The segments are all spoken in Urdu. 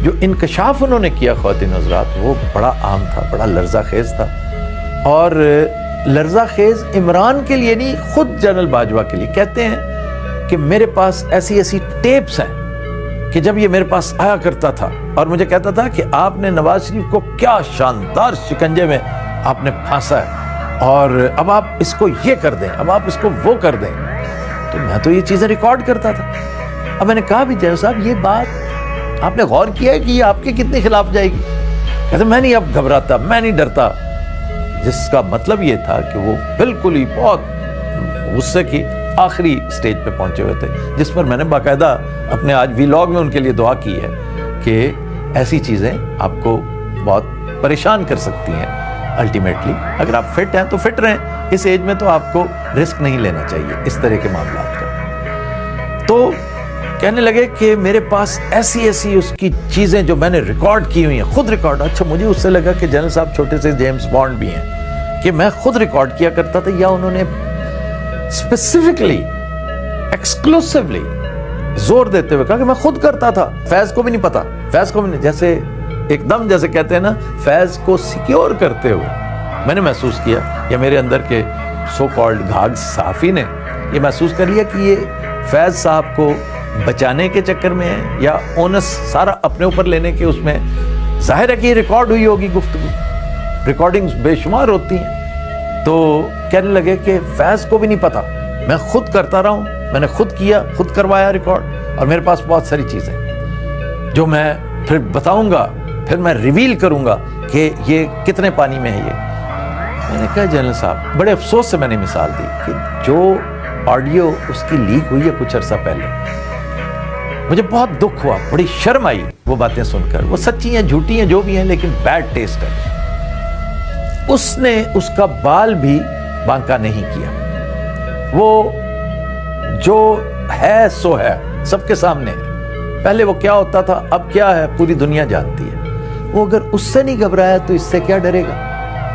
جو انکشاف انہوں نے کیا خواتین حضرات وہ بڑا عام تھا، بڑا لرزہ خیز تھا، اور لرزہ خیز عمران کے لیے نہیں، خود جنرل باجوہ کے لیے کہتے ہیں کہ میرے پاس ایسی ایسی ٹیپس ہیں کہ جب یہ میرے پاس آیا کرتا تھا اور مجھے کہتا تھا کہ آپ نے نواز شریف کو کیا شاندار شکنجے میں آپ نے پھانسا ہے، اور اب آپ اس کو یہ کر دیں، اب آپ اس کو وہ کر دیں، تو میں تو یہ چیزیں ریکارڈ کرتا تھا۔ اب میں نے کہا بھی جنرل صاحب یہ بات آپ نے غور کیا ہے کہ یہ آپ کے کتنے خلاف جائے گی؟ کہتے میں نہیں اب گھبراتا، میں نہیں ڈرتا، جس کا مطلب یہ تھا کہ وہ بالکل ہی بہت غصے کی آخری سٹیج پہ پہنچے ہوئے تھے، جس پر میں نے باقاعدہ اپنے آج ویلاگ میں ان کے لیے دعا کی ہے کہ ایسی چیزیں آپ کو بہت پریشان کر سکتی ہیں الٹیمیٹلی۔ اگر آپ فٹ ہیں تو فٹ رہیں، اس ایج میں تو آپ کو رسک نہیں لینا چاہیے اس طرح کے معاملات کا۔ تو کہنے لگے کہ میرے پاس ایسی ایسی اس کی چیزیں جو میں نے ریکارڈ کی ہوئی ہیں، خود ریکارڈ۔ اچھا مجھے اس سے لگا کہ جنرل صاحب چھوٹے سے جیمز بانڈ بھی ہیں کہ میں خود ریکارڈ کیا کرتا تھا، یا انہوں نے اسپیسیفکلی ایکسکلوسیولی زور دیتے ہوئے کہا کہ میں خود کرتا تھا، فیض کو بھی نہیں پتا، فیض کو بھی نہیں، جیسے ایک دم جیسے کہتے ہیں نا فیض کو سیکیور کرتے ہوئے میں نے محسوس کیا، یا میرے اندر کے سو کالڈ گھاگ صحافی نے یہ محسوس کر لیا کہ یہ فیض صاحب کو بچانے کے چکر میں ہے، یا اونس سارا اپنے اوپر لینے کے اس میں۔ ظاہر ہے کہ یہ ریکارڈ ہوئی ہوگی گفتگو، ریکارڈنگز بے شمار ہوتی ہیں۔ تو کہنے لگے کہ فیض کو بھی نہیں پتا، میں خود کرتا رہا ہوں، میں نے خود کیا، خود کروایا ریکارڈ، اور میرے پاس بہت ساری چیزیں جو میں پھر بتاؤں گا، پھر میں ریویل کروں گا کہ یہ کتنے پانی میں ہے۔ یہ میں نے کہا جنرل صاحب، بڑے افسوس سے میں نے مثال دی کہ جو آڈیو اس کی لیک ہوئی ہے کچھ عرصہ پہلے، مجھے بہت دکھ ہوا، بڑی شرم آئی وہ باتیں سن کر، وہ سچی ہیں جھوٹی ہیں جو بھی ہیں، لیکن بیڈ ٹیسٹ ہے۔ اس نے اس کا بال بھی بانکا نہیں کیا، وہ جو ہے سو ہے، سب کے سامنے ہے۔ پہلے وہ کیا ہوتا تھا، اب کیا ہے، پوری دنیا جانتی ہے۔ وہ اگر اس سے نہیں گھبرایا تو اس سے کیا ڈرے گا؟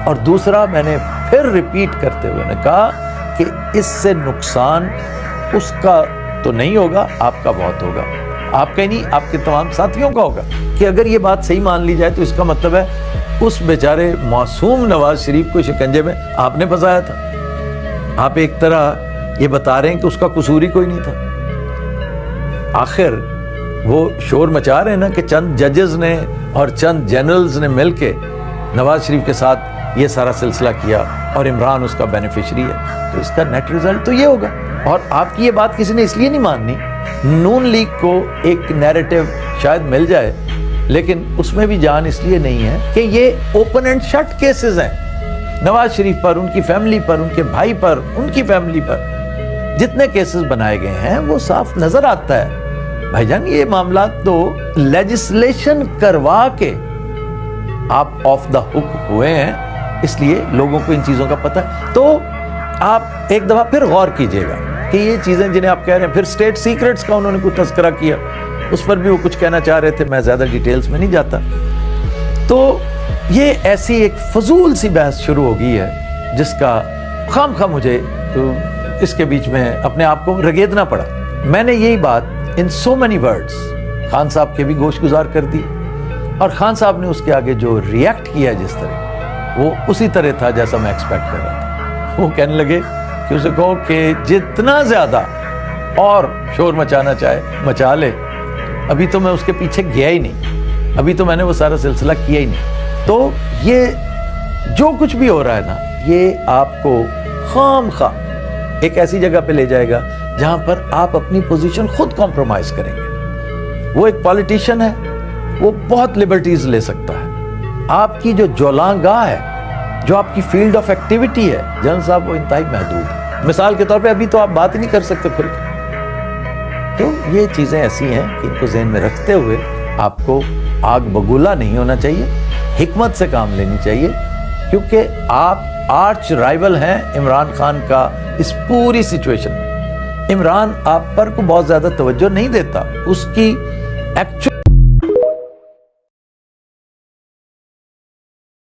اور دوسرا میں نے پھر ریپیٹ کرتے ہوئے نے کہا کہ اس سے نقصان اس کا تو نہیں ہوگا، آپ کا بہت ہوگا، آپ کا ہی نہیں، آپ کے تمام ساتھیوں کا ہوگا، کہ اگر یہ بات صحیح مان لی جائے تو اس کا مطلب ہے اس بیچارے معصوم نواز شریف کو شکنجے میں آپ نے پھنسایا تھا۔ آپ ایک طرح یہ بتا رہے ہیں کہ اس کا قصور ہی کوئی نہیں تھا۔ آخر وہ شور مچا رہے ہیں نا کہ چند ججز نے اور چند جنرلز نے مل کے نواز شریف کے ساتھ یہ سارا سلسلہ کیا، اور عمران اس کا بینیفیشری ہے، تو اس کا نیٹ ریزلٹ تو یہ ہوگا۔ اور آپ کی یہ بات کسی نے اس لیے نہیں ماننی، نون لیگ کو ایک نیریٹو شاید مل جائے، لیکن اس میں بھی جان اس لیے نہیں ہے کہ یہ اوپن اینڈ شٹ کیسز ہیں، نواز شریف پر، ان کی فیملی پر، ان کے بھائی پر، ان کی فیملی پر جتنے کیسز بنائے گئے ہیں وہ صاف نظر آتا ہے۔ بھائی جان یہ معاملات تو لیجسلیشن کروا کے آپ آف دا ہک ہوئے ہیں، اس لیے لوگوں کو ان چیزوں کا پتہ ہے۔ تو آپ ایک دفعہ پھر غور کیجئے گا کہ یہ چیزیں جنہیں آپ کہہ رہے ہیں، پھر سٹیٹ سیکرٹس کا انہوں نے کوئی تذکرہ کیا، اس پر بھی وہ کچھ کہنا چاہ رہے تھے، میں زیادہ ڈیٹیلز میں نہیں جاتا۔ تو یہ ایسی ایک فضول سی بحث شروع ہو گئی ہے جس کا خام خواہ مجھے اس کے بیچ میں اپنے آپ کو رگیدنا پڑا۔ میں نے یہی بات ان سو مینی ورڈز خان صاحب کے بھی گوش گزار کر دی، اور خان صاحب نے اس کے آگے جو ریئیکٹ کیا جس طرح، وہ اسی طرح تھا جیسا میں ایکسپیکٹ کر رہا تھا۔ وہ کہنے لگے کہ اسے کہو کہ جتنا زیادہ اور شور مچانا چاہے مچا لے، ابھی تو میں اس کے پیچھے گیا ہی نہیں، ابھی تو میں نے وہ سارا سلسلہ کیا ہی نہیں۔ تو یہ جو کچھ بھی ہو رہا ہے نا، یہ آپ کو خام خواہ ایک ایسی جگہ پہ لے جائے گا جہاں پر آپ اپنی پوزیشن خود کمپرومائز کریں گے۔ وہ ایک پولیٹیشین ہے، وہ بہت لبرٹیز لے سکتا ہے۔ آپ کی جو جولاں گاہ ہے، جو آپ کی فیلڈ آف ایکٹیویٹی ہے جنرل صاحب، وہ انتہائی محدود ہے۔ مثال کے طور پہ ابھی تو آپ بات ہی نہیں کر سکتے کھل کے۔ تو یہ چیزیں ایسی ہیں کہ ان کو ذہن میں رکھتے ہوئے آپ کو آگ بگولا نہیں ہونا چاہیے، حکمت سے کام لینی چاہیے، کیونکہ آپ آرچ رائیول ہیں عمران خان کا اس پوری سچویشن میں۔ عمران آپ پر کو بہت زیادہ توجہ نہیں دیتا، اس کی ایکچوئل